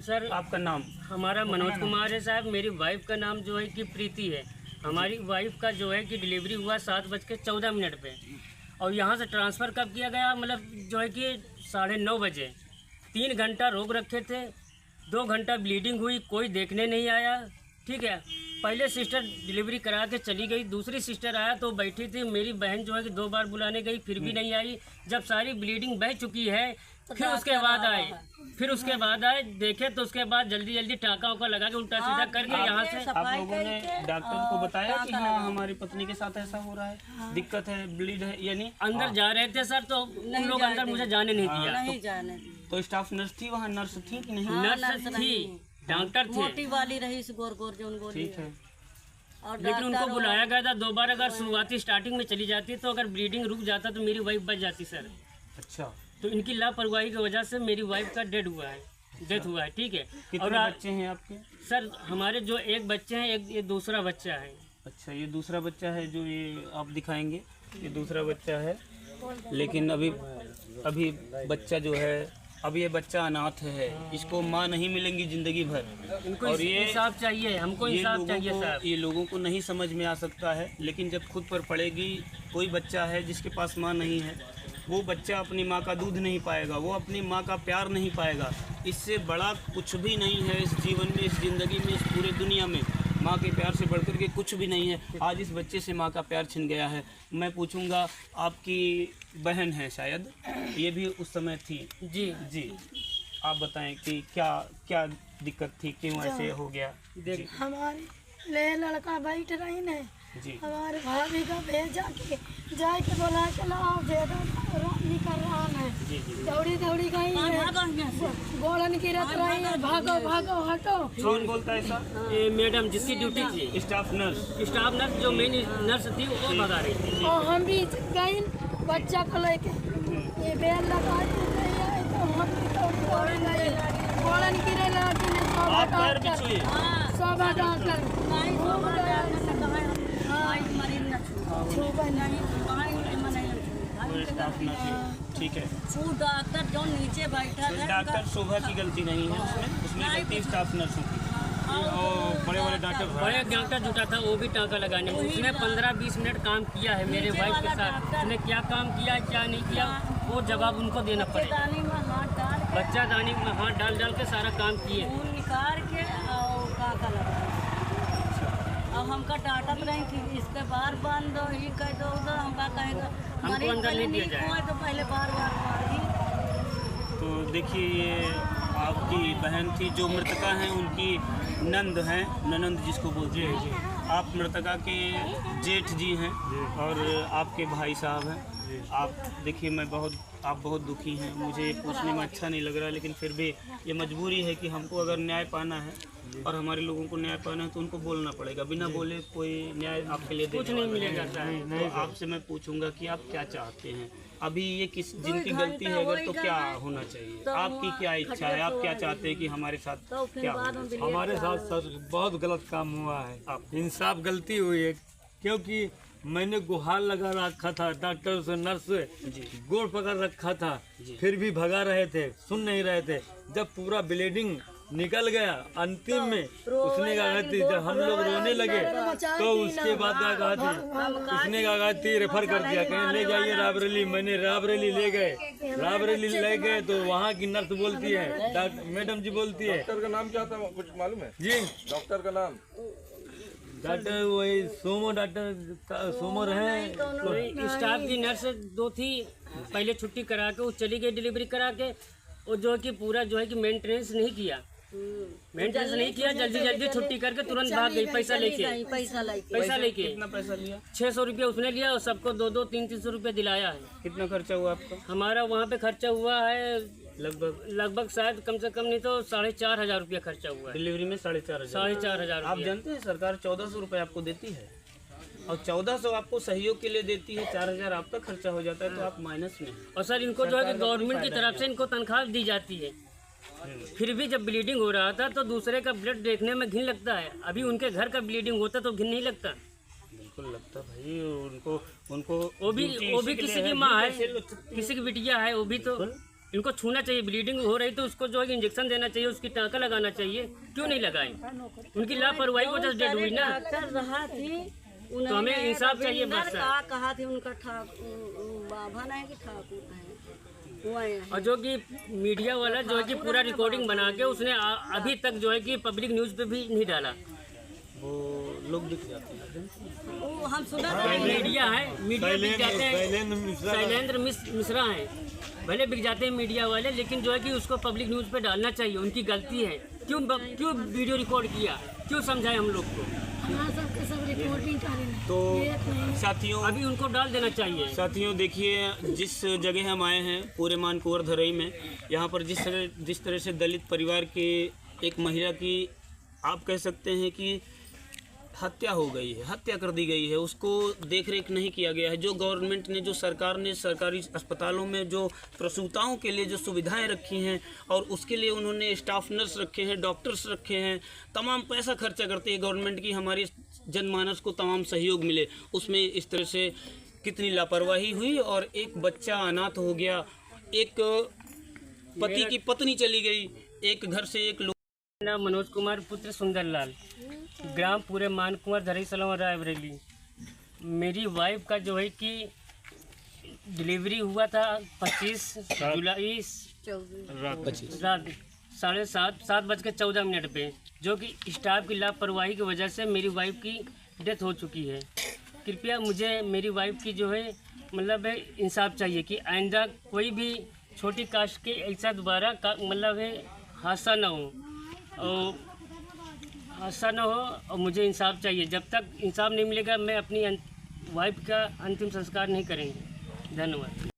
Sir आपका नाम? हमारा मनोज कुमार है साहब। मेरी वाइफ का नाम जो है कि प्रीति है। हमारी वाइफ का जो है कि डिलीवरी हुआ 7:14 पे और यहाँ से ट्रांसफ़र कब किया गया, मतलब जो है कि 9:30 बजे। 3 घंटा रोक रखे थे, 2 घंटा ब्लीडिंग हुई, कोई देखने नहीं आया। ठीक है, पहले सिस्टर डिलीवरी करा के चली गई, दूसरी सिस्टर आया तो बैठी थी। मेरी बहन जो है कि 2 बार बुलाने गई, फिर भी नहीं आई। जब सारी ब्लीडिंग बह चुकी है फिर उसके बाद आए देखे तो उसके बाद जल्दी टाँका उका लगा के उल्टा सीधा करके यहाँ से। आप लोगों ने डॉक्टर को बताया कि हाँ हमारी पत्नी के साथ ऐसा हो रहा है, दिक्कत है, ब्लीड है, यानी अंदर जा रहे थे सर तो उन लोग अंदर मुझे जाने नहीं दिया। तो स्टाफ नर्स थी वहाँ? नर्स थी कि नहीं? नर्स थी, डॉक्टर थे, मोटी वाली रही गोर जो उनको। ठीक है, लेकिन उनको बुलाया गया था 2 बार। अगर शुरुआती स्टार्टिंग में चली जाती तो अगर ब्लीडिंग रुक जाता तो मेरी वाइफ बच जाती सर। अच्छा, तो इनकी लापरवाही की वजह से मेरी वाइफ का डेथ हुआ है। ठीक है। कितने बच्चे हैं आपके? सर हमारे जो एक बच्चे हैं, ये दूसरा बच्चा है। अच्छा, ये दूसरा बच्चा है जो ये आप दिखाएंगे, ये दूसरा बच्चा है। लेकिन अभी बच्चा जो है, अब ये बच्चा अनाथ है, इसको माँ नहीं मिलेंगी जिंदगी भर। इनको और ये इंसाफ चाहिए, हमको इंसाफ चाहिए साहब। ये लोगों को नहीं समझ में आ सकता है, लेकिन जब खुद पर पड़ेगी, कोई बच्चा है जिसके पास माँ नहीं है, वो बच्चा अपनी माँ का दूध नहीं पाएगा, वो अपनी माँ का प्यार नहीं पाएगा। इससे बड़ा कुछ भी नहीं है इस जीवन में, इस ज़िंदगी में, इस पूरे दुनिया में। माँ के प्यार से बढ़कर के कुछ भी नहीं है। आज इस बच्चे से माँ का प्यार छिन गया है। मैं पूछूंगा, आपकी बहन है शायद, ये भी उस समय थी? जी, आप बताएं कि क्या दिक्कत थी, क्यों ऐसे हो गया? जी, हमारी ले लड़का बैठ रही ने जी, हमारे भाभी का भेजा के जाए के बोला के लाओ बेटा निकल रहा है। जी, दौड़ी गई है, गोलन गिरत रही है, भागो हटो। कौन बोलता है ऐसा? ये मैडम जिसकी ड्यूटी थी, स्टाफ नर्स जो मेन नर्स थी वो भगा रही थी। और हम भी गई बच्चा को लेके, ये बेल लगा के नहीं आई तो हम भी तो दौड़ गए। गोलन गिरे लड़की ने आप पैर बिछुए। सब डॉक्टर स्टाफ नर्स, ठीक है। वो डॉक्टर जो नीचे बैठा तो था, डॉक्टर शोभा की गलती नहीं है उसमें गलती स्टाफ नर्सों की। और बड़े डॉक्टर जुटा था, वो भी टाँका लगाने में उसने 15-20 मिनट काम किया है मेरे वाइफ के साथ। उसने क्या काम किया क्या नहीं किया वो जवाब उनको देना पड़ेगा। दानी में हाथ डाल, बच्चा दानी में हाथ डाल के सारा काम किए। खून निकाल के और टाँका लगा। अब हमका टाटा में रही कि इसके बार बांध दो, ये कह दो, उधर हमका कहेगा हमको अंदर नहीं दिया जाए। तो पहले बार मारी। तो देखिए, ये आपकी बहन थी, जो मृतका हैं उनकी ननंद जिसको बोलते हैं। आप मृतका के जेठ जी हैं और आपके भाई साहब हैं। आप देखिए, आप बहुत दुखी हैं। मुझे ये पूछने में अच्छा नहीं लग रहा, लेकिन फिर भी ये मजबूरी है कि हमको अगर न्याय पाना है और हमारे लोगों को न्याय पाना है तो उनको बोलना पड़ेगा। बिना बोले कोई न्याय आपके लिए कुछ नहीं मिलेगा सर। तो आपसे मैं पूछूंगा कि आप क्या चाहते हैं अभी? ये जिनकी गलती है अगर, तो क्या होना चाहिए? आपकी क्या इच्छा है? आप क्या चाहते हैं कि हमारे साथ क्या होना चाहिए? हमारे साथ सर बहुत गलत काम हुआ है। इंसाफ गलती हुई है, क्योंकि मैंने गुहार लगा रखा था, डॉक्टर से नर्स से गोड़ पकड़ रखा था, फिर भी भगा रहे थे, सुन नहीं रहे थे। जब पूरा ब्लीडिंग निकल गया अंतिम में, उसने कहा थी, जब हम लोग रोने लगे तो उसके बाद क्या कहा थी, उसने कहा थी रेफर कर दिया, कहीं ले जाइए रायबरेली। मैंने रायबरेली ले गए तो वहाँ की नर्स बोलती है, मैडम जी बोलती है। डॉक्टर का नाम क्या था, कुछ मालूम है? जी, डॉक्टर का नाम? डॉक्टर वही सोमो रहे। स्टाफ की नर्स 2 थी, पहले छुट्टी करा के वो चली गई डिलीवरी करा के। और जो है कि पूरा जो है कि मेंटेनेंस नहीं किया, जल्दी छुट्टी करके तुरंत भाग गई पैसा लेके। कितना पैसा लिया? 600 रुपया उसने लिया और सबको 2-2, 300 रुपया दिलाया है। कितना खर्चा हुआ आपका? हमारा वहाँ पे खर्चा हुआ है लगभग शायद कम से कम नहीं तो 4,500 रुपया खर्चा हुआ है। डिलीवरी में 4,500। 4,500 आप जानते हैं सरकार 1,400 रुपये आपको देती है और 1,400 आपको सहयोग के लिए देती है, 4,000 आपका खर्चा हो जाता है, तो आप माइनस में। और सर इनको जो है कि गवर्नमेंट की तरफ से इनको तनख्वाह दी जाती है। फिर भी जब ब्लीडिंग हो रहा था तो दूसरे का ब्लड देखने में घिन लगता है। अभी उनके घर का ब्लीडिंग होता तो घिन नहीं लगता। बिल्कुल लगता भाई, उनको वो भी किसी की माँ है, किसी की बिटिया है, वो भी तो इनको छूना चाहिए, ब्लीडिंग हो रही तो उसको जो है कि इंजेक्शन देना चाहिए, उसकी टाँका लगाना चाहिए, क्यों नहीं लगाए? उनकी लापरवाही की वजह से डेड हुई ना। डॉक्टर रहा थी, तो हमें इंसाफ चाहिए बस। कहा थी उनका बाबा नहीं कि ठाकुर है वो आए हैं। और जो कि मीडिया वाला जो है कि पूरा रिकॉर्डिंग बना के उसने अभी तक जो है कि पब्लिक न्यूज़ पे भी नहीं डाला। वो लोग दिख जाते हैं। वो हम सुना मीडिया है, मीडिया बिक जाते हैं, शैलेंद्र मिश्रा हैं, भले बिक जाते हैं मीडिया वाले, लेकिन जो है कि उसको पब्लिक न्यूज़ पे डालना चाहिए। उनकी गलती है, क्यों वीडियो रिकॉर्ड किया, क्यों समझाए हम लोग को? हमारा सबके सब रिकॉर्डिंग करें तो साथियों, अभी उनको डाल देना चाहिए। साथियों देखिए, जिस जगह हम आए हैं पूरे मानकुंवर धरई में, यहाँ पर जिस तरह से दलित परिवार के एक महिला की आप कह सकते हैं कि हत्या हो गई है, हत्या कर दी गई है, उसको देख रेख नहीं किया गया है। जो गवर्नमेंट ने, जो सरकार ने सरकारी अस्पतालों में जो प्रसूताओं के लिए जो सुविधाएं रखी हैं और उसके लिए उन्होंने स्टाफ नर्स रखे हैं, डॉक्टर्स रखे हैं, तमाम पैसा खर्चा करती है गवर्नमेंट की, हमारी जनमानस को तमाम सहयोग मिले, उसमें इस तरह से कितनी लापरवाही हुई और एक बच्चा अनाथ हो गया, एक पति की पत्नी चली गई, एक घर से एक लोग। नाम मनोज कुमार पुत्र सुंदरलाल, ग्राम पूरे मानकुंवर धरई सलम रायबरेली। मेरी वाइफ का जो है कि डिलीवरी हुआ था 25 जुलाई रात 7:14 पे, जो कि स्टाफ की लापरवाही की वजह से मेरी वाइफ की डेथ हो चुकी है। कृपया मुझे मेरी वाइफ की जो है मतलब है इंसाफ चाहिए कि आइंदा कोई भी छोटी कास्ट के ऐसा दोबारा मतलब है हादसा ना हो और मुझे इंसाफ चाहिए। जब तक इंसाफ नहीं मिलेगा मैं अपनी वाइफ का अंतिम संस्कार नहीं करेंगे। धन्यवाद।